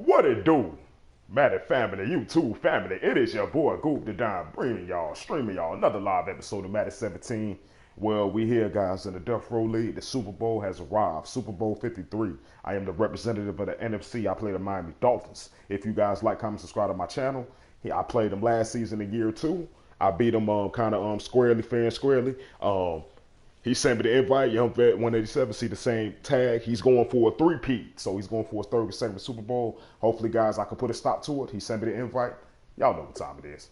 What it do? Madden family, YouTube family, it is your boy Goop the Don bringing y'all, streaming y'all another live episode of Madden 17. Well, we here, guys, in the Death Row League. The Super Bowl has arrived. Super Bowl 53. I am the representative of the NFC. I play the Miami Dolphins. If you guys like, comment, subscribe to my channel. I played them last season in year 2. I beat them kind of squarely, fair and squarely. He sent me the invite. Young Vet 187, see the same tag. He's going for a three-peat, so he's going for his third consecutive Super Bowl. Hopefully, guys, I can put a stop to it. He sent me the invite. Y'all know what time it is.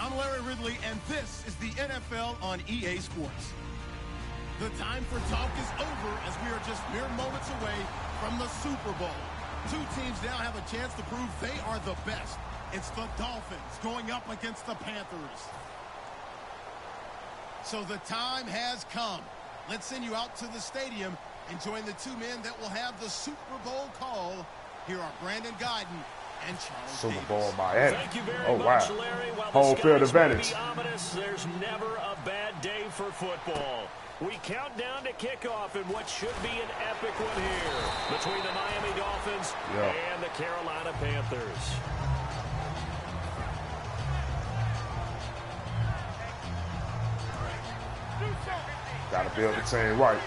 I'm Larry Ridley, and this is the NFL on EA Sports. The time for talk is over as we are just mere moments away from the Super Bowl. Two teams now have a chance to prove they are the best. It's the Dolphins going up against the Panthers. So the time has come. Let's send you out to the stadium and join the two men that will have the Super Bowl call. Here are Brandon Guyton and Charles Super Davis. Bowl Miami. Thank you very oh, much, wow. Larry. While Home field advantage. Ominous, there's never a bad day for football. We count down to kickoff in what should be an epic one here between the Miami Dolphins and the Carolina Panthers. Got to build the team right.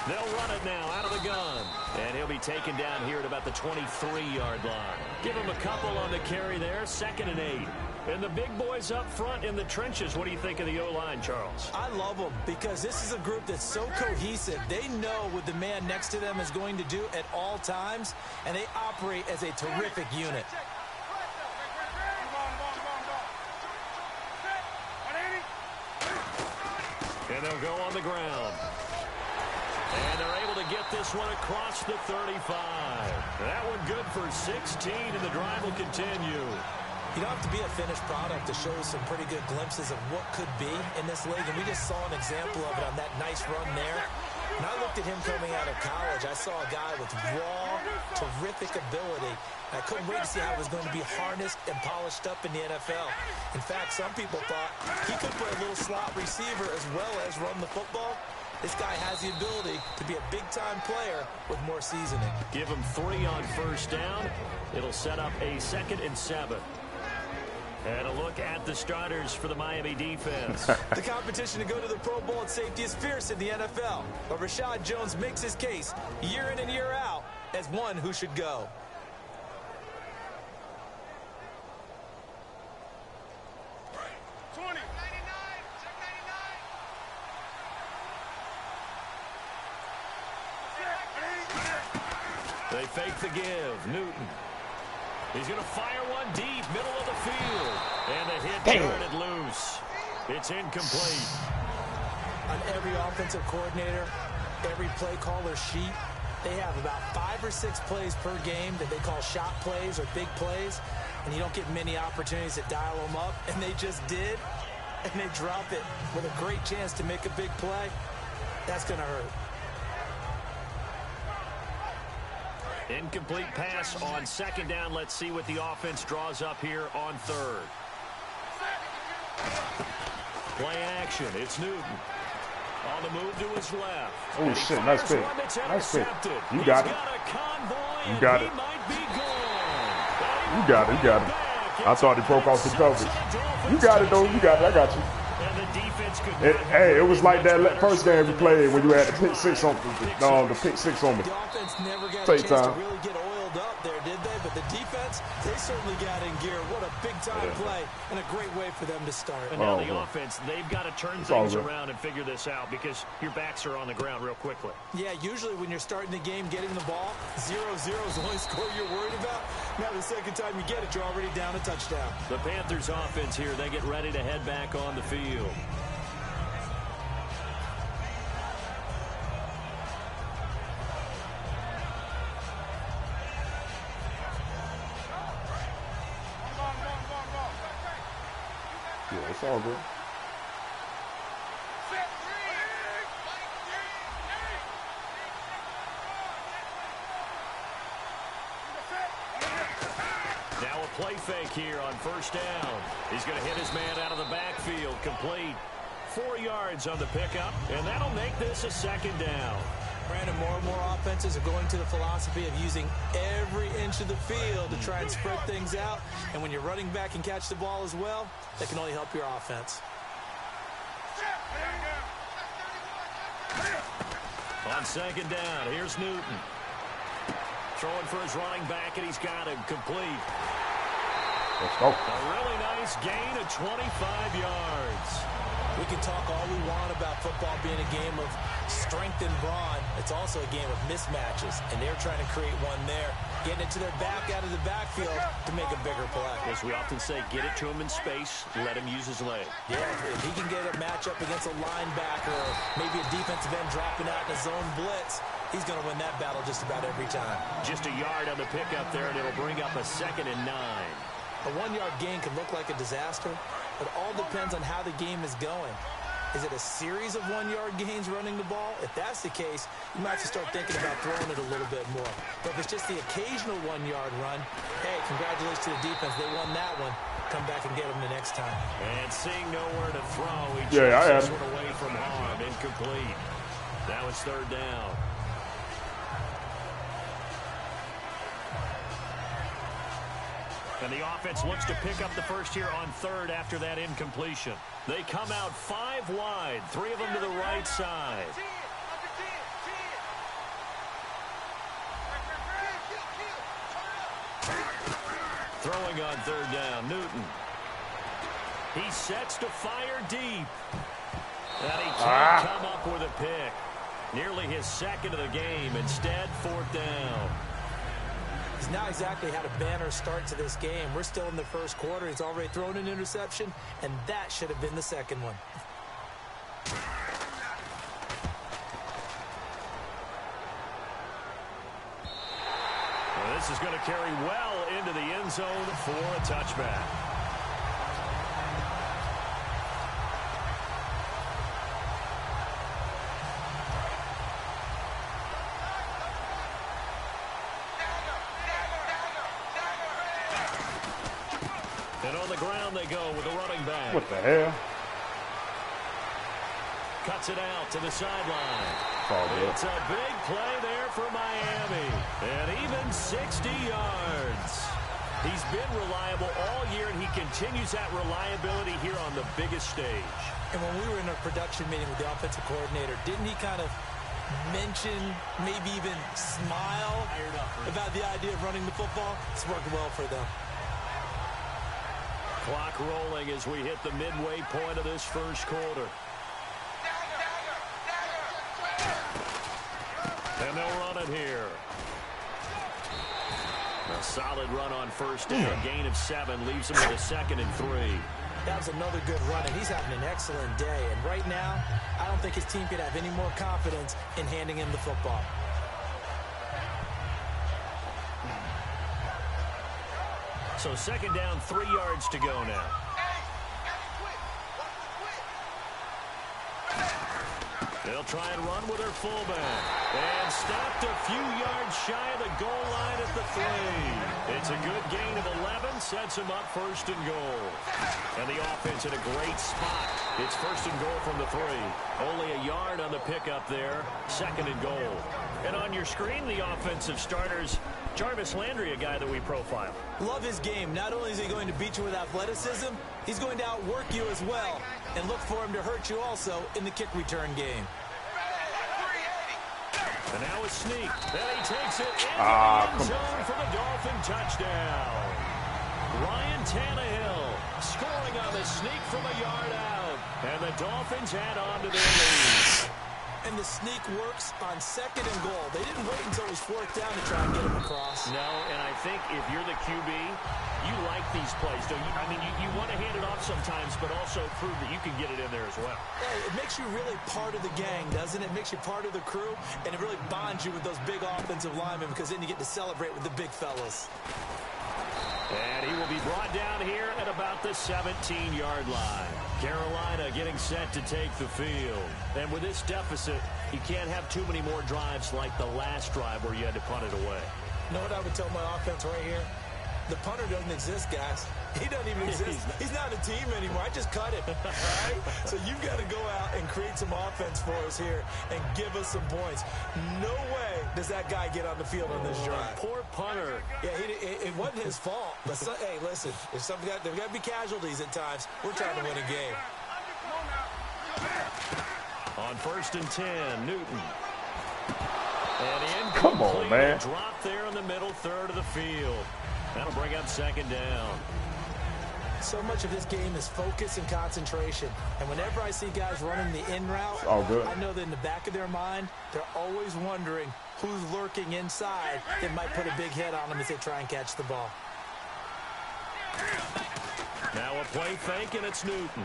They'll run it now out of the gun. And he'll be taken down here at about the 23-yard line. Give him a couple on the carry there, 2nd and 8. And the big boys up front in the trenches. What do you think of the O-line, Charles? I love them because this is a group that's so cohesive. They know what the man next to them is going to do at all times, and they operate as a terrific unit. And they'll go on the ground. And they're able to get this one across the 35. That one good for 16, and the drive will continue. You don't have to be a finished product to show some pretty good glimpses of what could be in this league, and we just saw an example of it on that nice run there. When I looked at him coming out of college, I saw a guy with raw, terrific ability. I couldn't wait to see how it was going to be harnessed and polished up in the NFL. In fact, some people thought he could play a little slot receiver as well as run the football. This guy has the ability to be a big-time player with more seasoning. Give him 3 on first down. It'll set up a 2nd and 7. And a look at the starters for the Miami defense. The competition to go to the Pro Bowl at safety is fierce in the NFL. But Rashad Jones makes his case year in and year out as one who should go. They fake the give. Newton. He's going to fire one deep, middle of the field. And the hit turned loose. It's incomplete. On every offensive coordinator, every play caller sheet, they have about 5 or 6 plays per game that they call shot plays or big plays. and you don't get many opportunities to dial them up, and they just did, and they drop it with a great chance to make a big play, that's going to hurt. Incomplete pass on second down. Let's see what the offense draws up here on third. Play action. It's Newton. On the move to his left. Oh, shit. Nice pick. Nice pick. You got it. You got it. You got it. You got it. I thought he broke off the coverage. You got it, though. You got it. I got you. Hey, it was like that first game we played when you had the pick six on the pick six on me. The offense never got Take a chance time. to really get oiled up there, did they? But the defense, they certainly got in gear. What a big-time play and a great way for them to start. And now the offense, they've got to turn things around and figure this out because your backs are on the ground real quickly. Yeah, usually when you're starting the game, getting the ball, 0-0 is the only score you're worried about. Now the second time you get it, you're already down a touchdown. The Panthers offense here, they get ready to head back on the field. Yeah, it's all good. Now a play fake here on first down. He's going to hit his man out of the backfield. Complete. 4 yards on the pickup, and that'll make this a second down. Brandon, more and more offenses are going to the philosophy of using every inch of the field to try and spread things out. And when you're running back and catch the ball as well, that can only help your offense. On second down, here's Newton. Throwing for his running back, and he's got him complete. Let's go. A really nice gain of 25 yards. We can talk all we want about football being a game of strength and brawn. It's also a game of mismatches, and they're trying to create one there, getting it to their back out of the backfield to make a bigger play. As we often say, get it to him in space, let him use his leg. Yeah, if he can get a matchup against a linebacker or maybe a defensive end dropping out in a zone blitz, he's going to win that battle just about every time. Just a yard on the pickup there, and it'll bring up a 2nd and 9. A 1-yard gain can look like a disaster, but all depends on how the game is going. Is it a series of 1-yard gains running the ball? If that's the case, you might have to start thinking about throwing it a little bit more. But if it's just the occasional 1-yard run, hey, congratulations to the defense. They won that one. Come back and get them the next time. And seeing nowhere to throw, he checks this one away from harm. Incomplete. That was 3rd down. And the offense looks to pick up the first here on 3rd after that incompletion. They come out 5 wide, 3 of them to the right side. Throwing on 3rd down, Newton. He sets to fire deep. And he can't come up with a pick. Nearly his 2nd of the game. Instead, 4th down. He's not exactly had a banner start to this game. We're still in the first quarter. He's already thrown an interception, and that should have been the 2nd one. Well, this is going to carry well into the end zone for a touchback. And on the ground they go with a running back. What the hell? Cuts it out to the sideline. It's a big play there for Miami. And even 60 yards. He's been reliable all year, and he continues that reliability here on the biggest stage. And when we were in a production meeting with the offensive coordinator, didn't he kind of mention, maybe even smile about the idea of running the football? It's worked well for them. Clock rolling as we hit the midway point of this first quarter. And they'll run it here. A solid run on first down. Gain of 7 leaves him with a 2nd and 3. That was another good run, and he's having an excellent day. And right now, I don't think his team could have any more confidence in handing him the football. So second down, 3 yards to go now. They'll try and run with their fullback. And stopped a few yards shy of the goal line at the 3. It's a good gain of 11. Sets them up first and goal. And the offense in a great spot. It's first and goal from the 3. Only a yard on the pickup there. Second and goal. And on your screen, the offensive starters, Jarvis Landry, a guy that we profile. Love his game. Not only is he going to beat you with athleticism, he's going to outwork you as well. And look for him to hurt you also in the kick return game. And now a sneak. Then he takes it into the end zone for the Dolphin touchdown. Ryan Tannehill scoring on the sneak from a yard out. And the Dolphins add on to their lead. And the sneak works on second and goal. They didn't wait until it was fourth down to try and get him across. No, and I think if you're the QB, you like these plays, don't you? I mean, you want to hand it off sometimes, but also prove that you can get it in there as well. Yeah, it makes you really part of the gang, doesn't it? It makes you part of the crew, and it really bonds you with those big offensive linemen because then you get to celebrate with the big fellas. And he will be brought down here at about the 17-yard line. Carolina getting set to take the field. And with this deficit, you can't have too many more drives like the last drive where you had to punt it away. You know what I would tell my offense right here? The punter doesn't exist, guys. He doesn't even exist. He's not a team anymore. I just cut him. All right? So you've got to go out and create some offense for us here and give us some points. No way does that guy get on the field on this drive. Poor punter. Yeah, it wasn't his fault. But hey, listen, if there's got to be casualties at times. We're trying to win a game. On first and 10, Newton. And come on, man. Drop there in the middle third of the field. That'll bring up second down. So much of this game is focus and concentration. And whenever I see guys running the in route, all good. I know that in the back of their mind, they're always wondering who's lurking inside that might put a big hit on them as they try and catch the ball. Now a play fake, and it's Newton.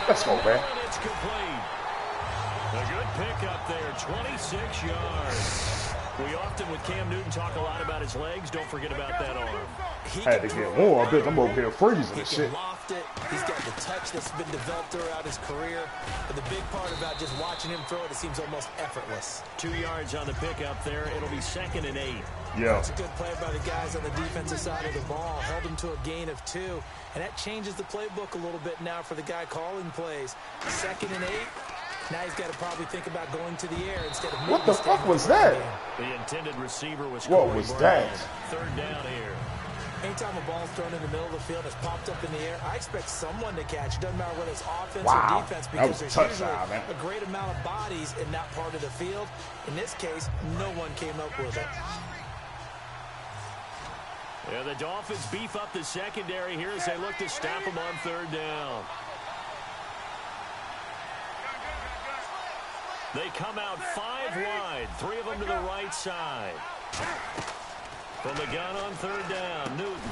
Let's go, man. And it's complete. A good pickup there, 26 yards. We often, with Cam Newton, talk a lot about his legs. Don't forget about that arm. He had to get warm, bitch. I'm over here freezing and shit. He can loft it. He's got the touch that's been developed throughout his career. But the big part about just watching him throw it seems almost effortless. 2 yards on the pickup there. It'll be second and 8. Yeah. That's a good play by the guys on the defensive side of the ball. Held him to a gain of 2. And that changes the playbook a little bit now for the guy calling plays. Second and 8. Now he's got to probably think about going to the air instead of... What the fuck was that? The intended receiver was... What was that? Third down here. Anytime a ball's thrown in the middle of the field, it's popped up in the air, I expect someone to catch. It doesn't matter whether it's offense or defense because there's usually a great amount of bodies in that part of the field. In this case, no one came up with it. Yeah, the Dolphins beef up the secondary here as they look to stop them on third down. They come out 5 wide, 3 of them to the right side. From the gun on third down, Newton.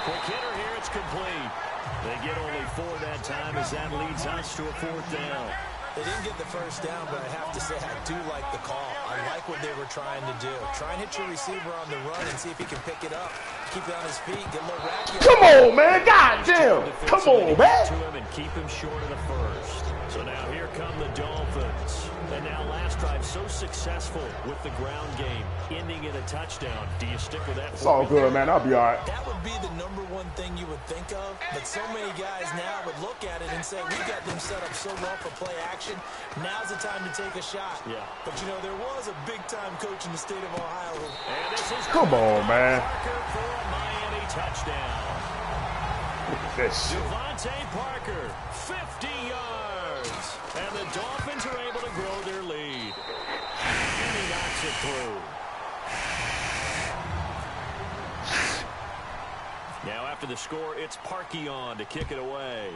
Quick hitter here, it's complete. They get only 4 that time as that leads us to a 4th down. They didn't get the first down, but I have to say I do like the call. I like what they were trying to do. Try and hit your receiver on the run and see if he can pick it up. Keep it on his feet, get a little racky. Come on, man. Goddamn. Come on, man. To him and keep him short of the first. So now here come the Dolphins. And now last drive so successful with the ground game, ending in a touchdown. Do you stick with that? It's all good, man. I'll be all right. That would be the #1 thing you would think of, but so many guys now would look at it and say, we got them set up so well for play action. Now's the time to take a shot. Yeah. But, you know, there was a big-time coach in the state of Ohio. And this is come on, man. Parker for a Miami touchdown. This shit. Devontae Parker, 50 yards. And the Dolphins are able to grow their lead. And he knocks it through. Now after the score, it's Parkey on to kick it away.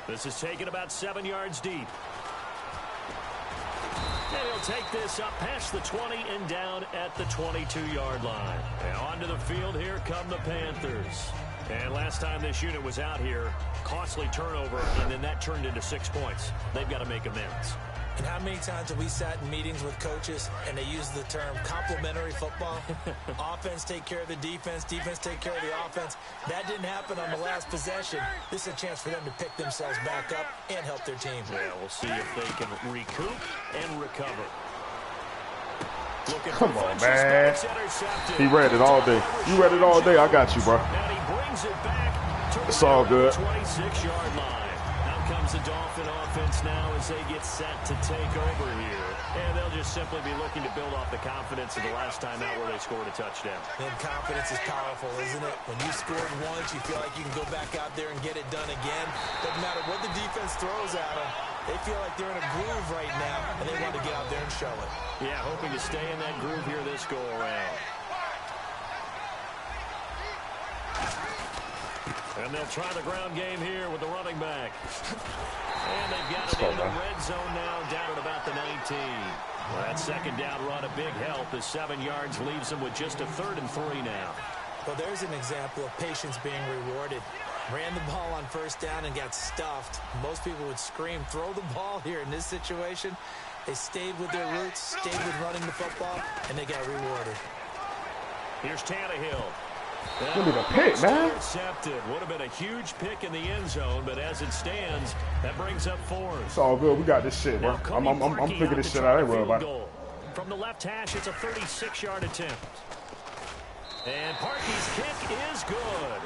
This is taken about 7 yards deep. And he'll take this up past the 20 and down at the 22-yard line. And onto the field, here come the Panthers. And last time this unit was out here, costly turnover, and then that turned into 6 points. They've got to make amends. And how many times have we sat in meetings with coaches and they use the term complementary football? Offense take care of the defense, defense take care of the offense. That didn't happen on the last possession. This is a chance for them to pick themselves back up and help their team. Yeah, we'll see if they can recoup and recover. Come on, man. He read it all day. You read it all day. I got you, bro. And he brings it back to it's all good. 26-yard line. Out comes the Dolphin offense now as they get set to take over here. And they'll just simply be looking to build off the confidence of the last time out where they scored a touchdown. And confidence is powerful, isn't it? When you scored once, you feel like you can go back out there and get it done again. Doesn't matter what the defense throws at them. They feel like they're in a groove right now, and they want to get out there and show it. Yeah, hoping to stay in that groove here this go-around. And they'll try the ground game here with the running back. And they've got it in the red zone now, down at about the 19. Well, that second down run, a big help as 7 yards leaves them with just a 3rd and 3 now. Well, there's an example of patience being rewarded. Ran the ball on first down and got stuffed. Most people would scream, throw the ball here. In this situation, they stayed with their roots, stayed with running the football, and they got rewarded. Here's Tannehill. Look at the pick, man. Intercepted. Would have been a huge pick in the end zone, but as it stands, that brings up 4. It's all good. We got this shit, bro. I'm figuring this shit out. I ain't worried about it. From the left hash, it's a 36-yard attempt. And Parkey's kick is good.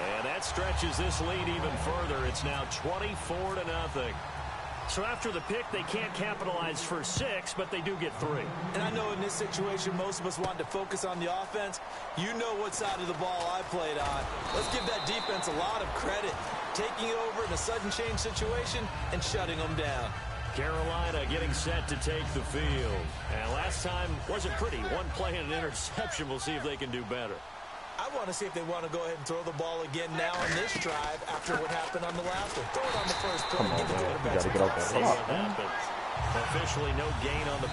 And that stretches this lead even further. It's now 24-0. So after the pick, they can't capitalize for 6, but they do get 3. And I know in this situation, most of us want to focus on the offense. You know what side of the ball I played on. Let's give that defense a lot of credit. Taking it over in a sudden change situation and shutting them down. Carolina getting set to take the field. And last time wasn't pretty. One play and an interception. We'll see if they can do better. I want to see if they want to go ahead and throw the ball again now on this drive after what happened on the last one. Throw it on the first play. Come on, man. You got to get off that clock. Officially no gain on the...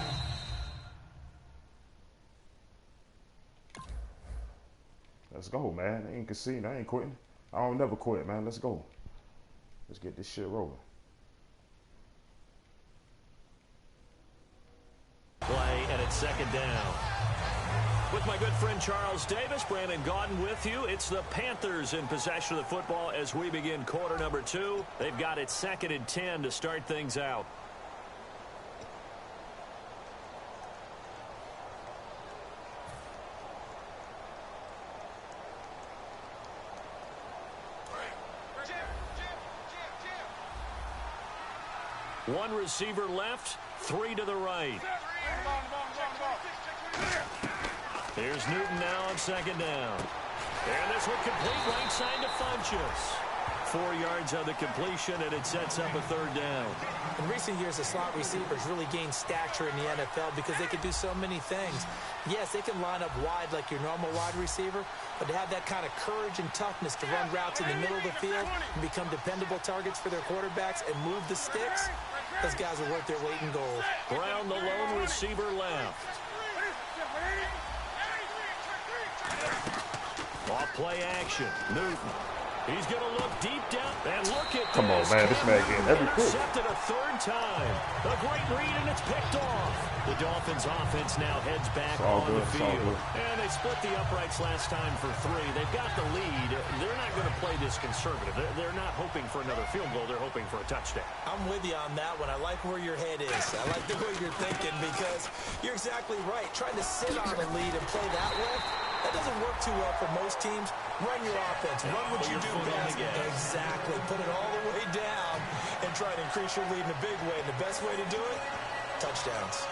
Let's go, man. I ain't conceding. I ain't quitting. I don't never quit, man. Let's go. Let's get this shit rolling. Play, and it's second down. With my good friend Charles Davis, Brandon Gaudin with you. It's the Panthers in possession of the football as we begin quarter number 2. They've got it 2nd and 10 to start things out. One receiver left, 3 to the right. Here's Newton now on second down. And this one complete right side to Funchess. 4 yards on the completion, and it sets up a 3rd down. In recent years, the slot receivers really gained stature in the NFL because they can do so many things. Yes, they can line up wide like your normal wide receiver, but to have that kind of courage and toughness to run routes in the middle of the field and become dependable targets for their quarterbacks and move the sticks, those guys are worth their weight in gold. Brown, the lone receiver, left. Off play action. Newton. He's going to look deep down. And look at this. Come on, man. This man getting every pick. Intercepted a 3rd time. A great read, and it's picked off. The Dolphins offense now heads back on the field. And they split the uprights last time for 3. They've got the lead. They're not going to play this conservative. They're not hoping for another field goal. They're hoping for a touchdown. I'm with you on that one. I like where your head is. I like the way you're thinking because you're exactly right. Trying to sit on a lead and play that way, that doesn't work too well for most teams. Run your offense. Run what you do best. Exactly. Put it all the way down and try to increase your lead in a big way. And the best way to do it, touchdowns.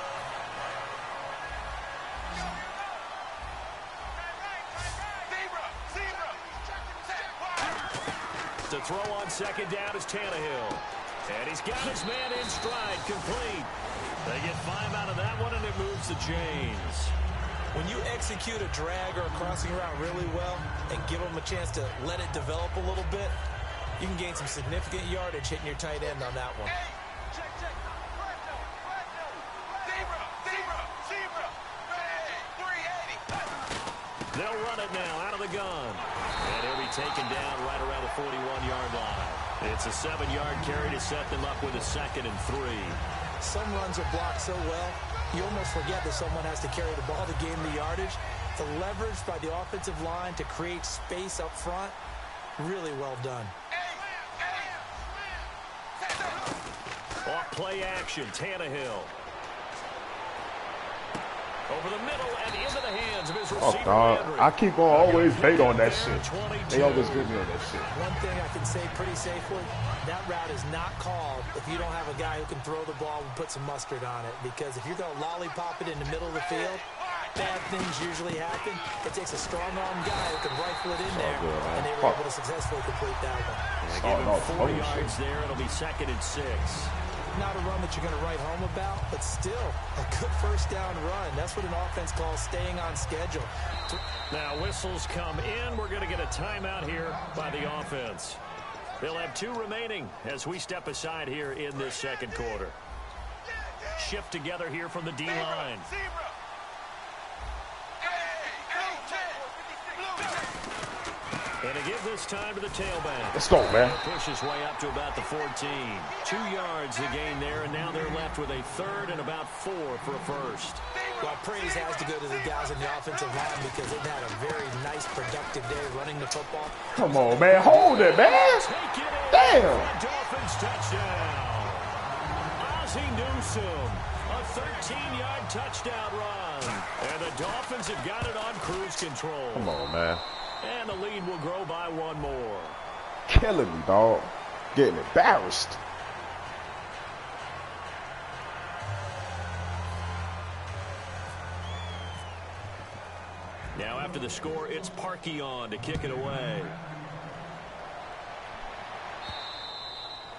To throw on second down is Tannehill. And he's got his man in stride, complete. They get 5 out of that one, and it moves the chains. When you execute a drag or a crossing route really well and give them a chance to let it develop a little bit, you can gain some significant yardage hitting your tight end on that one. They'll run it now out of the gun. And he'll be taken down right around the 41-yard line. It's a 7-yard carry to set them up with a 2nd and 3. some runs are blocked so well, you almost forget that someone has to carry the ball to gain the yardage. The leverage by the offensive line to create space up front, really well done. Off play action, Tannehill. Over the middle and into the hands of his receiver. Landry. I keep on always bait on that shit. They always get me on that shit. One thing I can say pretty safely, that route is not called if you don't have a guy who can throw the ball and put some mustard on it. Because if you're going to lollipop it in the middle of the field, bad things usually happen. It takes a strong-arm guy who can rifle it in there, and they were able to successfully complete that one. Give him 4 yards there. It'll be 2nd and 6. Not a run that you're going to write home about, but still a good first down run. That's what an offense calls staying on schedule. Now whistles come in. We're going to get a timeout here by the offense. They'll have 2 remaining as we step aside here in this second quarter. Shift together here from the D-line. And to give this time to the tailback. Let's go, man. Push his way up to about the 14. 2 yards to gain there, and now they're left with a 3rd and about 4 for a first. Well, praise has to go to the guys on the offensive line because they've had a very nice, productive day running the football. Come on, man. Hold it, man. Damn. Dolphins touchdown. Ozzie Newsome. A 13-yard touchdown run. And the Dolphins have got it on cruise control. Come on, man. And the lead will grow by 1 more. Killing me, dog. Getting embarrassed. Now after the score, it's Parkey on to kick it away.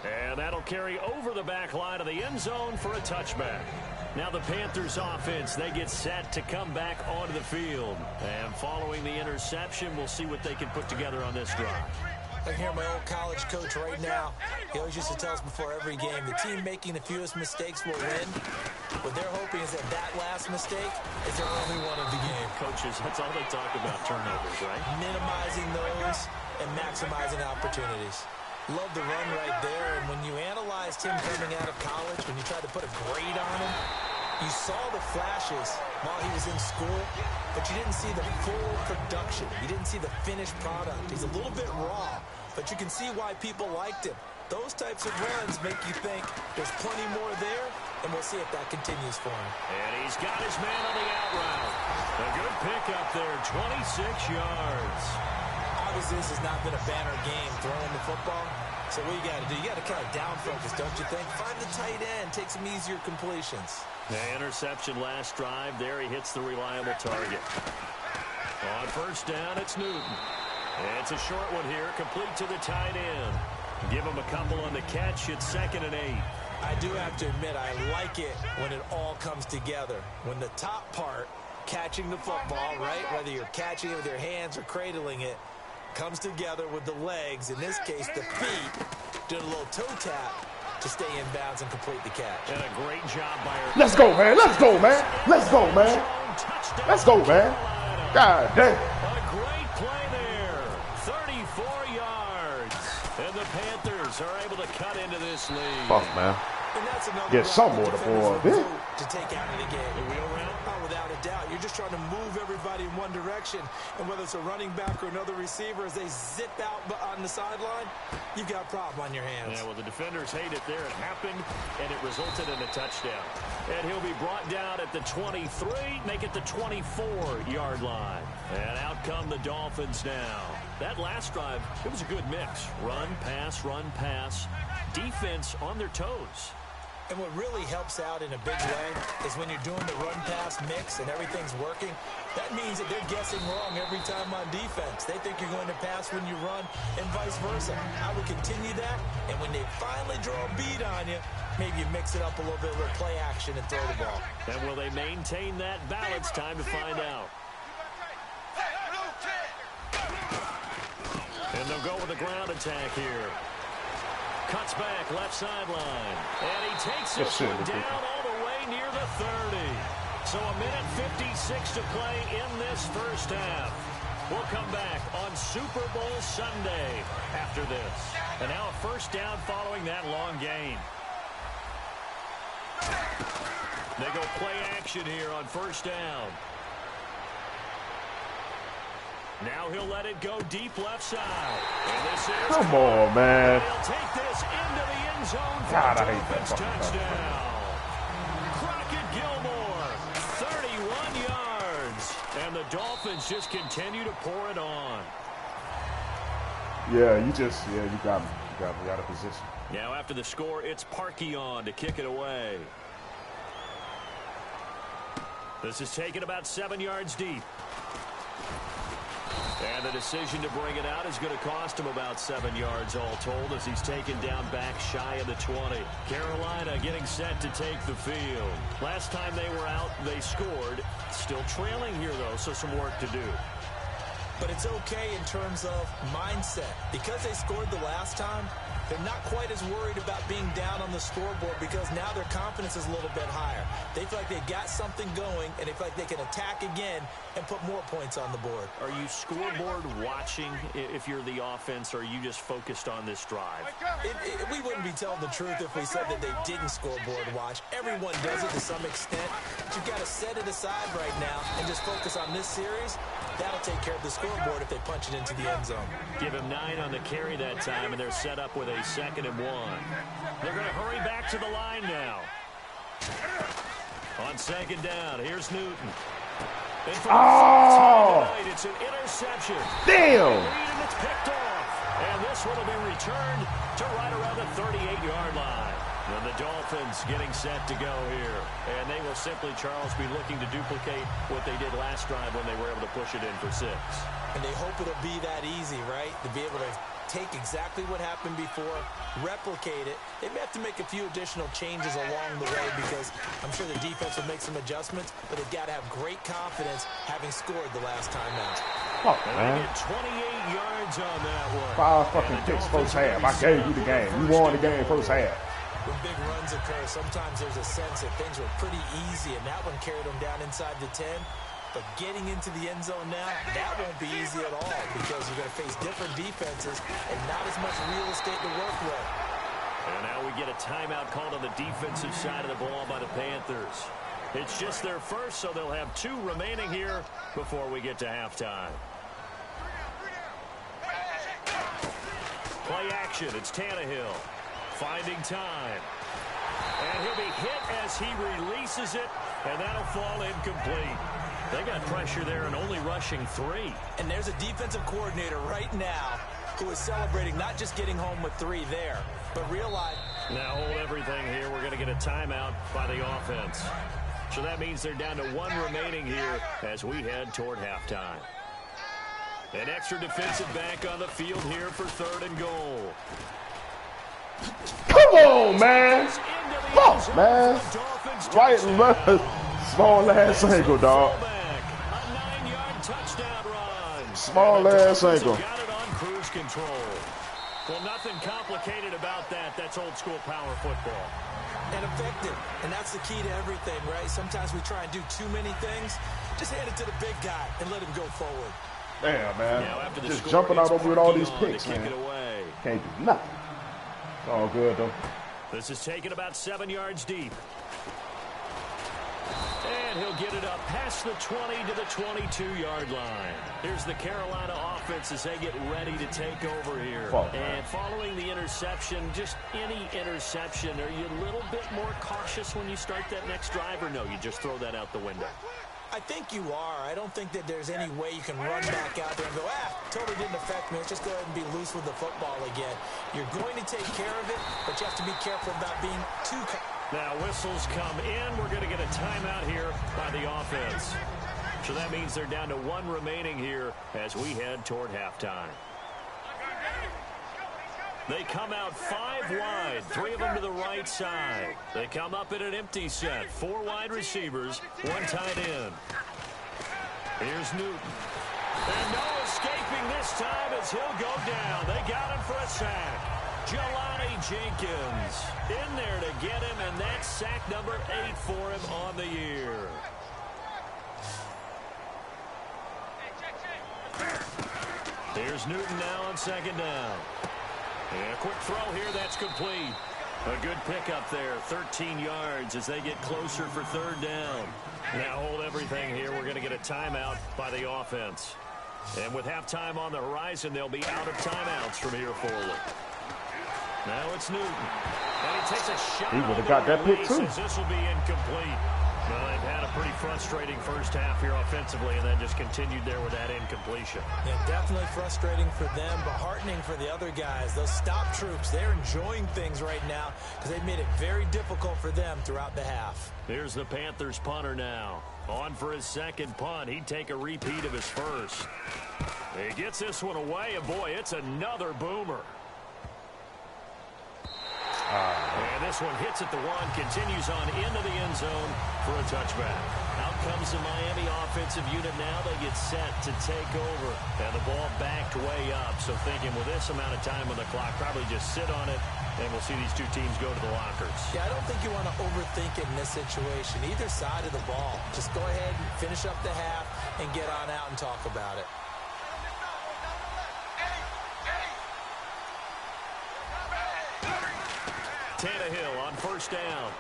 And that'll carry over the back line of the end zone for a touchback. Now the Panthers offense, they get set to come back onto the field. And following the interception, we'll see what they can put together on this drive. I can hear my old college coach right now. He always used to tell us before every game, the team making the fewest mistakes will win. What they're hoping is that that last mistake is their only one of the game. Coaches, that's all they talk about, turnovers, right? Minimizing those and maximizing opportunities. Love the run right there, and when you analyzed him coming out of college, when you tried to put a grade on him, you saw the flashes while he was in school, but you didn't see the full production. You didn't see the finished product. He's a little bit raw, but you can see why people liked him. Those types of runs make you think there's plenty more there, and we'll see if that continues for him. And he's got his man on the out route. A good pickup there, 26 yards. Obviously, this has not been a banner game throwing the football. So what you got to do, you got to kind of down focus, don't you think? Find the tight end, take some easier completions. The interception last drive. There he hits the reliable target. On first down, it's Newton. It's a short one here, complete to the tight end. Give him a couple on the catch. It's 2nd and 8. I do have to admit, I like it when it all comes together. When the top part, catching the football, right, whether you're catching it with your hands or cradling it, comes together with the legs, in this case the feet, did a little toe tap to stay in bounds and complete the catch. And a great job by her. Let's go, man. Let's go, man. Let's go, man. Let's go, man. God damn. A great play there. 34 yards. And the Panthers are able to cut into this lead. Fuck, man. And that's another Get some more to boy. to take out of the game. The wheel round? Oh, without a doubt. You're just trying to move everybody in one direction. And whether it's a running back or another receiver, as they zip out on the sideline, you've got a problem on your hands. Yeah, well, the defenders hate it there. It happened, and it resulted in a touchdown. And he'll be brought down at the 23, make it the 24-yard line. And out come the Dolphins now. That last drive, it was a good mix. Run, pass, defense on their toes. And what really helps out in a big way is when you're doing the run-pass mix and everything's working, that means that they're guessing wrong every time on defense. They think you're going to pass when you run and vice versa. I would continue that, and when they finally draw a beat on you, maybe you mix it up a little bit with play action and throw the ball. And will they maintain that balance? Time to find out. And they'll go with a ground attack here. Cuts back, left sideline. And he takes this one down all the way near the 30. So a minute 56 to play in this first half. We'll come back on Super Bowl Sunday after this. And now a first down following that long gain. They go play action here on first down. Now he'll let it go deep left side. And this is Come on, man. He'll take this into the end zone for God, a I hate that Dolphins fucking touchdown. Crockett Gilmore, 31 yards. And the Dolphins just continue to pour it on. Yeah, you got me. You got me out of position. Now after the score, it's Parkey on to kick it away. This is taken about 7 yards deep. And the decision to bring it out is going to cost him about 7 yards all told as he's taken down back shy of the 20. Carolina getting set to take the field. Last time they were out, they scored. Still trailing here, though, so some work to do. But it's okay in terms of mindset. Because they scored the last time, they're not quite as worried about being down on the scoreboard because now their confidence is a little bit higher. They feel like they've got something going, and they feel like they can attack again and put more points on the board. Are you scoreboard watching if you're the offense, or are you just focused on this drive? We wouldn't be telling the truth if we said that they didn't scoreboard watch. Everyone does it to some extent. But you've got to set it aside right now and just focus on this series. That'll take care of the scoreboard if they punch it into the end zone. Give him 9 on the carry that time, and they're set up with a 2nd and 1. They're going to hurry back to the line now. On 2nd down, here's Newton. Oh! It's an interception. Damn! And it's picked off. And this one will be returned to right around the 38-yard line. And the Dolphins getting set to go here. And they will simply, Charles, be looking to duplicate what they did last drive when they were able to push it in for 6. And they hope it'll be that easy, right? To be able to take exactly what happened before, replicate it. They may have to make a few additional changes along the way because I'm sure the defense will make some adjustments, but they've got to have great confidence having scored the last time out. Fuck, And man. they get 28 yards on that one. 5 fucking picks first half. I gave you the game. You won the game first half. When big runs occur, sometimes there's a sense that things were pretty easy, and that one carried them down inside the 10. But getting into the end zone now, that won't be easy at all because you're going to face different defenses and not as much real estate to work with. And now we get a timeout called on the defensive side of the ball by the Panthers. It's just their first, so they'll have 2 remaining here before we get to halftime. Play action. It's Tannehill finding time. And he'll be hit as he releases it, and that'll fall incomplete. They got pressure there and only rushing 3. And there's a defensive coordinator right now who is celebrating not just getting home with 3 there, but realize. Now hold everything here. We're going to get a timeout by the offense. So that means they're down to 1 remaining here as we head toward halftime. An extra defensive back on the field here for 3rd and goal. Come on, man. Fuck, man. Right and left. Small ass ankle, dog. A 9-yard touchdown run. Small ass ankle. Got it on cruise control. Well, nothing complicated about that. That's old school power football. And effective. And that's the key to everything, right? Sometimes we try and do too many things. Just hand it to the big guy and let him go forward. Damn, man. Now, after the Just score, jumping out it's over with all these Parkey on picks, to kick man. it away. Can't do nothing. It's all good, though. This is taken about 7 yards deep. And he'll get it up past the 20 to the 22-yard line. Here's the Carolina offense as they get ready to take over here. And following the interception, just any interception, are you a little bit more cautious when you start that next drive, or no, you just throw that out the window? I think you are. I don't think that there's any way you can run back out there and go, totally didn't affect me. Let's just go ahead and be loose with the football again. You're going to take care of it, but you have to be careful about being too. Now whistles come in. We're going to get a timeout here by the offense. So that means they're down to 1 remaining here as we head toward halftime. They come out 5 wide, 3 of them to the right side. They come up in an empty set, 4 wide receivers, 1 tight end. Here's Newton. And no escaping this time as he'll go down. They got him for a sack. Jelani Jenkins in there to get him, and that's sack number 8 for him on the year. Here's Newton now on 2nd down. And a quick throw here, that's complete. A good pickup there, 13 yards as they get closer for third down. Now hold everything here. We're going to get a timeout by the offense. And with halftime on the horizon, they'll be out of timeouts from here forward. Now it's Newton. And he takes a shot. He would have got that pick too. This will be incomplete. Well, they've had a pretty frustrating first half here offensively and then just continued there with that incompletion. Yeah, definitely frustrating for them, but heartening for the other guys. Those stop troops, they're enjoying things right now because they've made it very difficult for them throughout the half. Here's the Panthers punter now. On for his second punt. He'd take a repeat of his first. He gets this one away, and boy, it's another boomer. And this one hits at the one, continues on into the end zone for a touchback. Out comes the Miami offensive unit now. They get set to take over. And the ball backed way up. So thinking with this amount of time on the clock, probably just sit on it, and we'll see these two teams go to the lockers. Yeah, I don't think you want to overthink it in this situation. Either side of the ball. Just go ahead and finish up the half and get on out and talk about it. Tannehill on first down.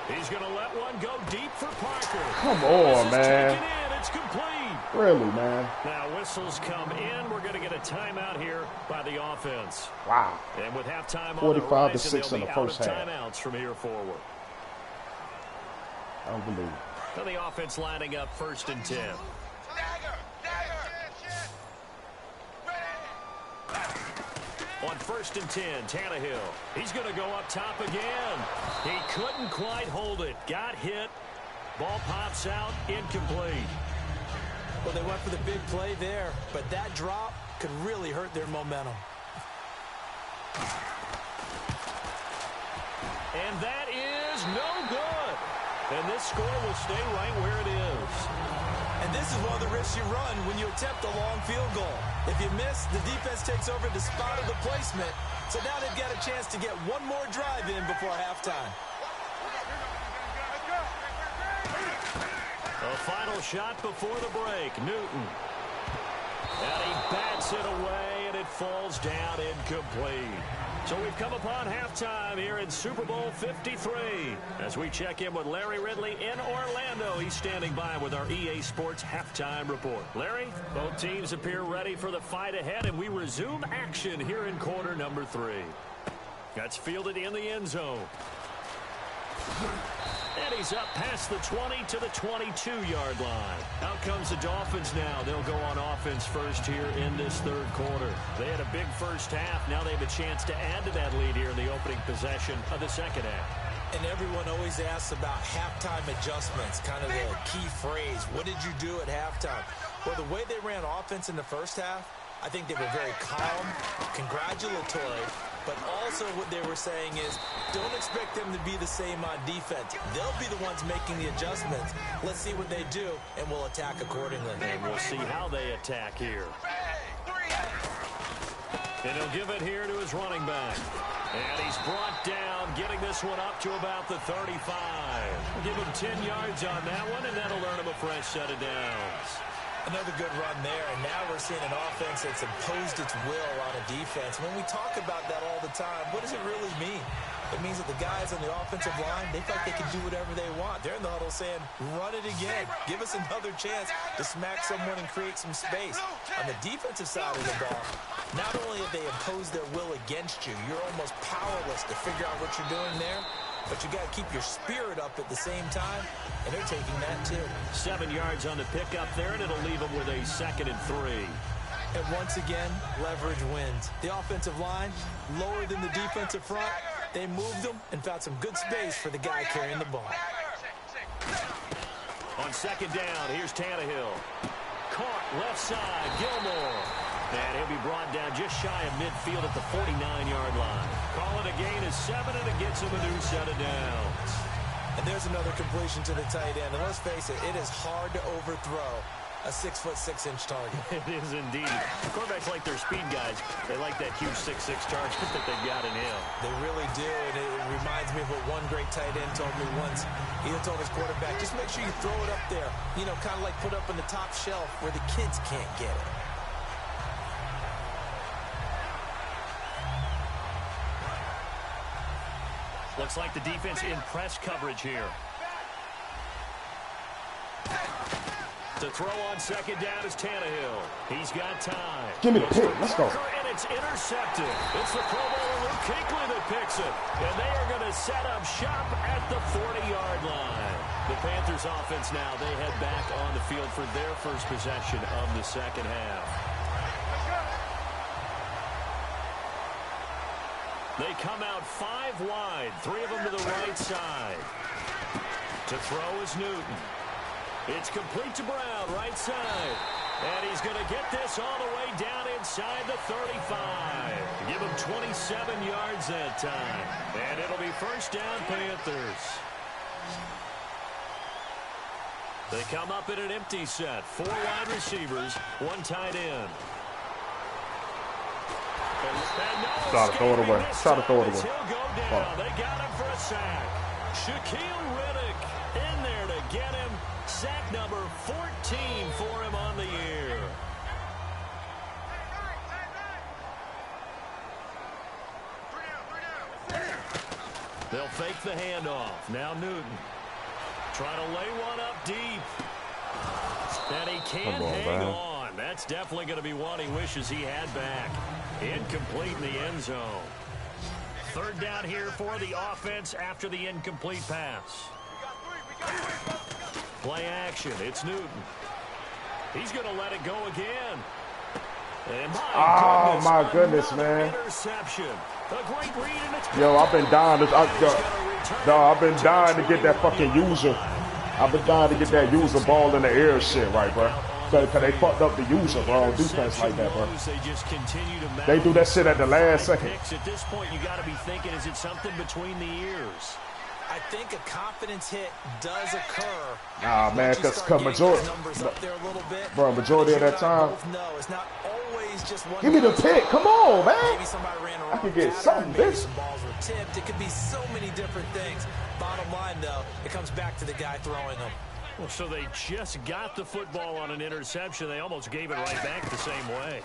He's going to let one go deep for Parker. Come on, man. It's complete. Really, man. Now whistles come in. We're going to get a timeout here by the offense. Wow. And with halftime 45-6 in the first half. Timeouts from here forward. Unbelievable. Now the offense lining up 1st and 10. On 1st and 10, Tannehill. He's going to go up top again. He couldn't quite hold it. Got hit. Ball pops out. Incomplete. Well, they went for the big play there, but that drop could really hurt their momentum. And that is no good. And this score will stay right where it is. And this is one of the risks you run when you attempt a long field goal. If you miss, the defense takes over the spot of the placement. So now they've got a chance to get one more drive in before halftime. A final shot before the break. Newton. And he bats it away, and it falls down incomplete. So we've come upon halftime here in Super Bowl 53. As we check in with Larry Ridley in Orlando. He's standing by with our EA Sports halftime report. Larry, both teams appear ready for the fight ahead, and we resume action here in quarter number 3. That's fielded in the end zone. And he's up past the 20 to the 22-yard line. Out comes the Dolphins now. They'll go on offense first here in this third quarter. They had a big first half. Now they have a chance to add to that lead here in the opening possession of the second half. And everyone always asks about halftime adjustments, kind of the key phrase. What did you do at halftime? Well, the way they ran offense in the first half, I think they were very calm, congratulatory, but also what they were saying is don't expect them to be the same on defense. They'll be the ones making the adjustments. Let's see what they do, and we'll attack accordingly. And we'll see how they attack here. And he'll give it here to his running back. And he's brought down, getting this one up to about the 35. We'll give him 10 yards on that one, and that'll earn him a fresh set of downs. Another good run there, and now we're seeing an offense that's imposed its will on a defense. When we talk about that all the time, what does it really mean? It means that the guys on the offensive line, they feel like they can do whatever they want. They're in the huddle saying, run it again. Give us another chance to smack someone and create some space. On the defensive side of the ball, not only have they imposed their will against you, you're almost powerless to figure out what you're doing there, but you got to keep your spirit up at the same time, and they're taking that too. 7 yards on the pickup there, and it'll leave them with a 2nd and 3. And once again, leverage wins. The offensive line, lower than the defensive front. They moved them and found some good space for the guy carrying the ball. On 2nd down, here's Tannehill. Caught left side, Gilmore. And he'll be brought down just shy of midfield at the 49-yard line. Call it a gain of 7, and it gets him a new set of downs. And there's another completion to the tight end. And let's face it, it is hard to overthrow a 6'6" target. It is indeed. Quarterbacks like their speed guys. They like that huge 6'6" target that they've got in him. They really do, and it reminds me of what one great tight end told me once. He told his quarterback, just make sure you throw it up there. You know, kind of like put up on the top shelf where the kids can't get it. Looks like the defense in press coverage here. To throw on second down is Tannehill. He's got time. Give me the pick. Let's go. And it's intercepted. It's the Pro Bowler Luke Kuechly that picks it. And they are going to set up shop at the 40-yard line. The Panthers offense now, they head back on the field for their first possession of the second half. They come out 5 wide, 3 of them to the right side. To throw is Newton. It's complete to Brown, right side. And he's going to get this all the way down inside the 35. Give him 27 yards that time. And it'll be first down, Panthers. They come up in an empty set. 4 wide receivers, 1 tight end. Try to throw it away. Try to throw it away. He'll go down. They got him for a sack. Shaquille Riddick in there to get him. Sack number 14 for him on the year. They'll fake the handoff. Now Newton. Trying to lay one up deep. And he can't hang on. That's definitely going to be one he wishes he had back. Incomplete in the end zone. Third down here for the offense after the incomplete pass. Play action. It's Newton. He's going to let it go again. And my goodness, man. Interception. A great read, and it's Yo, I've been dying to I've been dying to get that fucking user. I've been dying to get that user ball in the air shit right, bro. Because they fucked up the user, bro, on defense like that, bro. They do that shit at the last second. At this point, you got to be thinking, is it something between the ears? I think a confidence hit does occur. Nah, man, because majority of that time. No, it's not always just one. Give me the pick. Come on, man. Maybe somebody ran around. I can get something, bitch. Some balls were tipped. It could be so many different things. Bottom line, though, it comes back to the guy throwing them. Well, so they just got the football on an interception. They almost gave it right back the same way.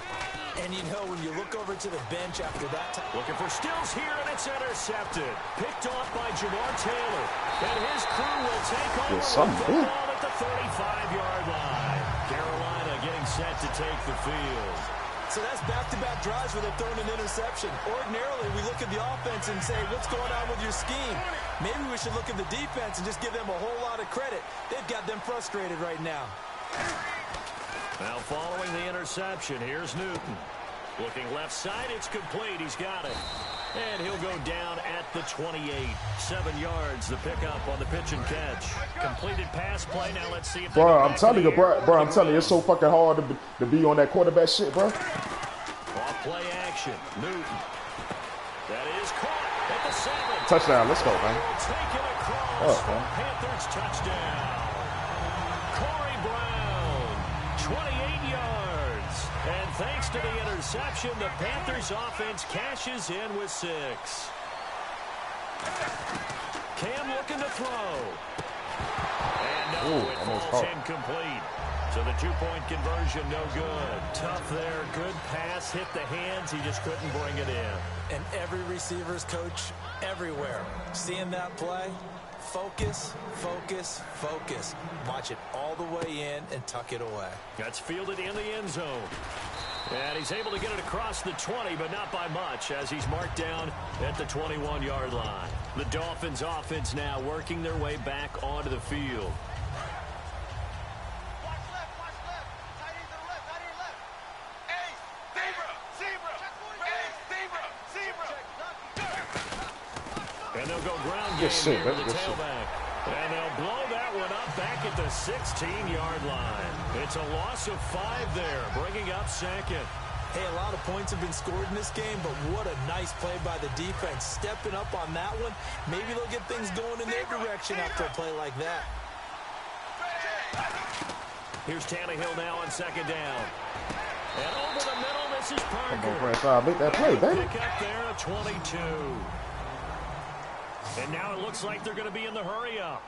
And you know, when you look over to the bench after that time. Looking for Stills here, and it's intercepted. Picked off by Jamar Taylor. And his crew will take over the football at the 35-yard line. Carolina getting set to take the field. So that's back-to-back drives where they're throwing an interception. Ordinarily, we look at the offense and say, what's going on with your scheme? Maybe we should look at the defense and just give them a whole lot of credit. They've got them frustrated right now. Now following the interception, here's Newton. Looking left side, it's complete. He's got it. And he'll go down at the 28. 7 yards, the pickup on the pitch and catch. Completed pass play. Now let's see if bro, I'm telling you, bro, I'm telling you, it's so fucking hard to be on that quarterback shit, bro. Off play action. Newton. That is caught at the 7. Touchdown. Let's go, man. Take it across. Panthers touchdown. Corey Brown, 28 yards. And thanks to the interception, the Panthers offense cashes in with 6. Cam looking to throw. And no, it falls incomplete. So the 2-point conversion, no good. Tough there. Good pass. Hit the hands. He just couldn't bring it in. And every receiver's coach everywhere. Seeing that play, focus, focus, focus. Watch it all the way in and tuck it away. That's fielded in the end zone. And he's able to get it across the 20, but not by much, as he's marked down at the 21-yard line. The Dolphins offense now working their way back onto the field. And they'll go ground game here to the tailback. And they'll blow that one up back at the 16-yard line. It's a loss of 5 there, bringing up second. Hey, a lot of points have been scored in this game, but what a nice play by the defense. Stepping up on that one, maybe they'll get things going in their direction after a play like that. Here's Tannehill now on second down. And over the middle, this is Parker. Make that play, baby. Pick up there at 22. And now it looks like they're going to be in the hurry-up.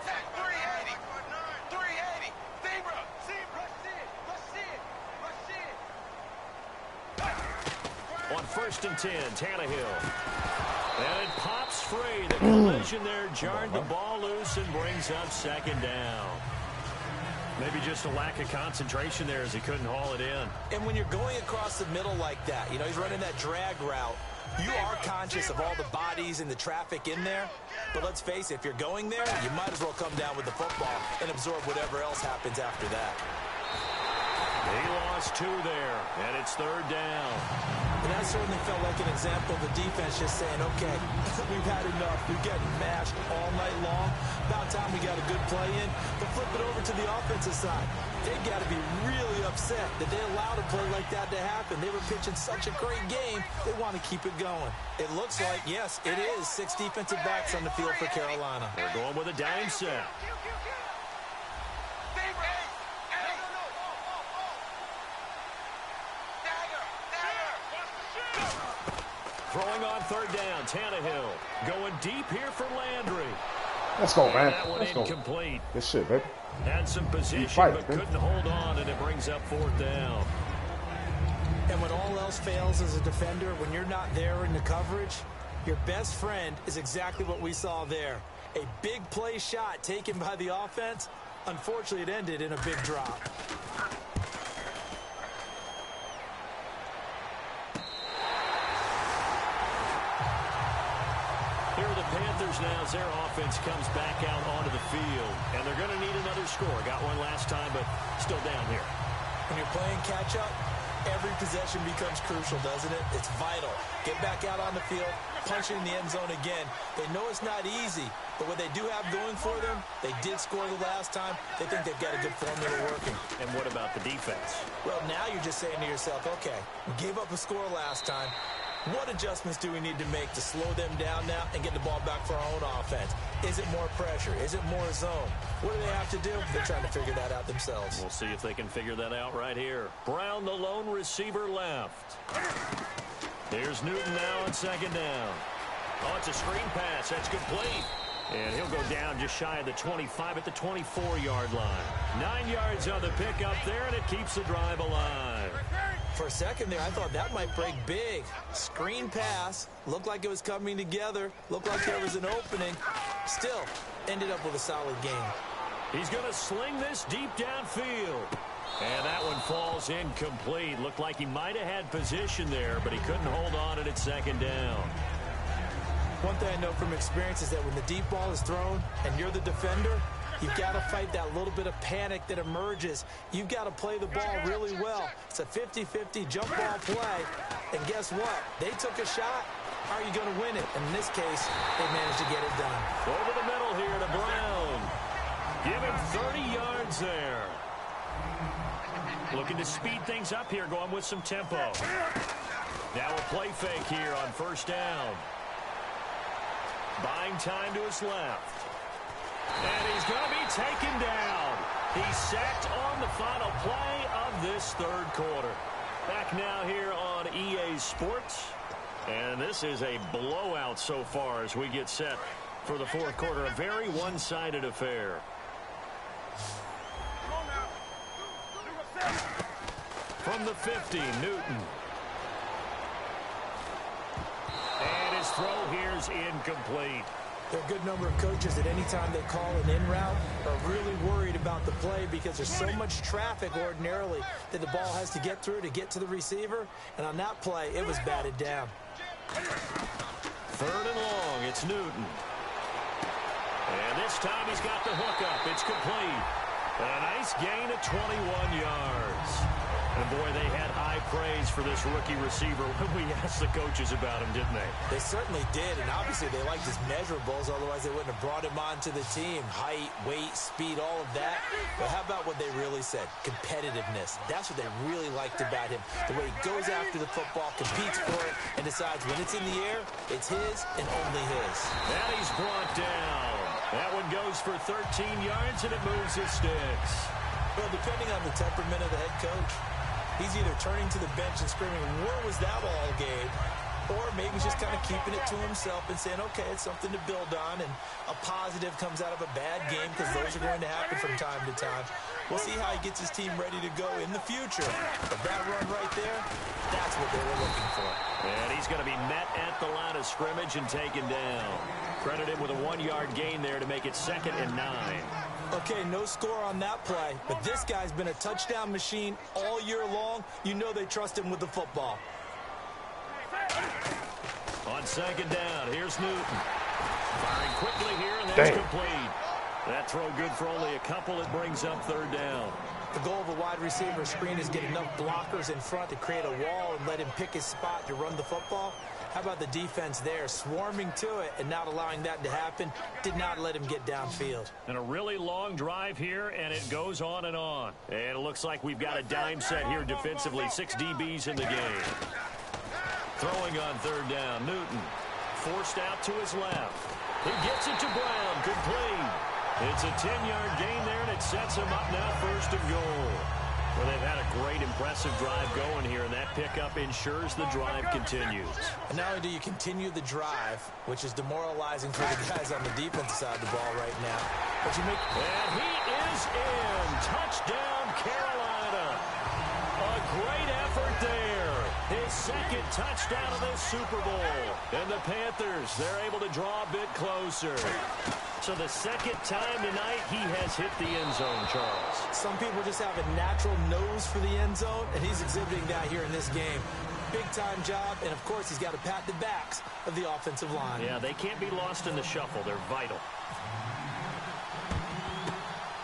380. 380. On 1st and 10, Tannehill. And it pops free. The collision there jarred the ball loose and brings up second down. Maybe just a lack of concentration there as he couldn't haul it in. And when you're going across the middle like that, he's running that drag route, you are conscious of all the bodies and the traffic in there. But let's face it, if you're going there, you might as well come down with the football and absorb whatever else happens after that. He lost 2 there, and it's third down. And that certainly felt like an example of the defense just saying, okay, we've had enough. We're getting mashed all night long. About time we got a good play in. But flip it over to the offensive side. They've got to be really upset that they allowed a play like that to happen. They were pitching such a great game, they want to keep it going. It looks like, yes, it is 6 defensive backs on the field for Carolina. They're going with a dime set. Throwing on third down, Tannehill. Going deep here for Landry. Let's go, man. That one Let's incomplete. Go. Good shit, baby. Had some position, but couldn't hold on, and it brings up fourth down. And when all else fails as a defender, when you're not there in the coverage, your best friend is exactly what we saw there. A big play shot taken by the offense. Unfortunately, it ended in a big drop. Here are the Panthers now as their offense comes back out onto the field. And they're going to need another score. Got one last time, but still down here. When you're playing catch-up, every possession becomes crucial, doesn't it? It's vital. Get back out on the field, punch it in the end zone again. They know it's not easy, but what they do have going for them, they did score the last time. They think they've got a good formula working. And what about the defense? Well, now you're just saying to yourself, okay, we gave up a score last time. What adjustments do we need to make to slow them down now and get the ball back for our own offense? Is it more pressure? Is it more zone? What do they have to do? They're trying to figure that out themselves. We'll see if they can figure that out right here. Brown, the lone receiver, left. There's Newton now on second down. Oh, it's a screen pass. That's complete. And he'll go down just shy of the 25 at the 24-yard line. 9 yards on the pickup there, and it keeps the drive alive. For a second there, I thought that might break big. Screen pass. Looked like it was coming together. Looked like there was an opening. Still, ended up with a solid game. He's going to sling this deep downfield. And that one falls incomplete. Looked like he might have had position there, but he couldn't hold on, and it's second down. One thing I know from experience is that when the deep ball is thrown and you're the defender, you've got to fight that little bit of panic that emerges. You've got to play the ball really well. It's a 50-50 jump ball play. And guess what? They took a shot. How are you going to win it? And in this case, they managed to get it done. Over the middle here to Brown. Give him 30 yards there. Looking to speed things up here, going with some tempo. Now a play fake here on first down. Buying time to his left. And he's going to be taken down. He's sacked on the final play of this third quarter. Back now here on EA Sports. And this is a blowout so far as we get set for the fourth quarter. A very one-sided affair. From the 50, Newton. And his throw here is incomplete. There are a good number of coaches that any time they call an in route are really worried about the play because there's so much traffic ordinarily that the ball has to get through to get to the receiver. And on that play, it was batted down. Third and long, it's Newton. And this time he's got the hookup. It's complete. And a nice gain of 21 yards. And, boy, they had high praise for this rookie receiver when we asked the coaches about him, didn't they? They certainly did, and obviously they liked his measurables, otherwise they wouldn't have brought him onto the team. Height, weight, speed, all of that. But how about what they really said? Competitiveness. That's what they really liked about him. The way he goes after the football, competes for it, and decides when it's in the air, it's his and only his. And he's brought down. That one goes for 13 yards, and it moves his sticks. Well, depending on the temperament of the head coach, he's either turning to the bench and screaming, "Where was that all game?" or maybe he's just kind of keeping it to himself and saying, okay, it's something to build on, and a positive comes out of a bad game because those are going to happen from time to time. We'll see how he gets his team ready to go in the future. But that run right there, that's what they were looking for. And he's going to be met at the line of scrimmage and taken down. Credit him with a 1-yard gain there to make it 2nd and 9. Okay, no score on that play, but this guy's been a touchdown machine all year long. You know they trust him with the football. On 2nd down, here's Newton. Firing quickly here, and that's complete. That throw good for only a couple. It brings up 3rd down. The goal of a wide receiver screen is get enough blockers in front to create a wall and let him pick his spot to run the football. How about the defense there, swarming to it and not allowing that to happen? Did not let him get downfield. And a really long drive here, and it goes on and on. And it looks like we've got a dime set here defensively. 6 DBs in the game. Throwing on 3rd down, Newton. Forced out to his left. He gets it to Brown, complete. It's a 10-yard gain there, and it sets him up now 1st and goal. Well, they've had a great, impressive drive going here, and that pickup ensures the drive continues. And not only do you continue the drive, which is demoralizing for the guys on the defensive side of the ball right now, but you make... And he is in. Touchdown, Carolina. A great effort there. His 2nd touchdown of this Super Bowl. And the Panthers, they're able to draw a bit closer. So the 2nd time tonight he has hit the end zone, Charles. Some people just have a natural nose for the end zone, and he's exhibiting that here in this game. Big-time job, and of course he's got to pat the backs of the offensive line. Yeah, they can't be lost in the shuffle. They're vital.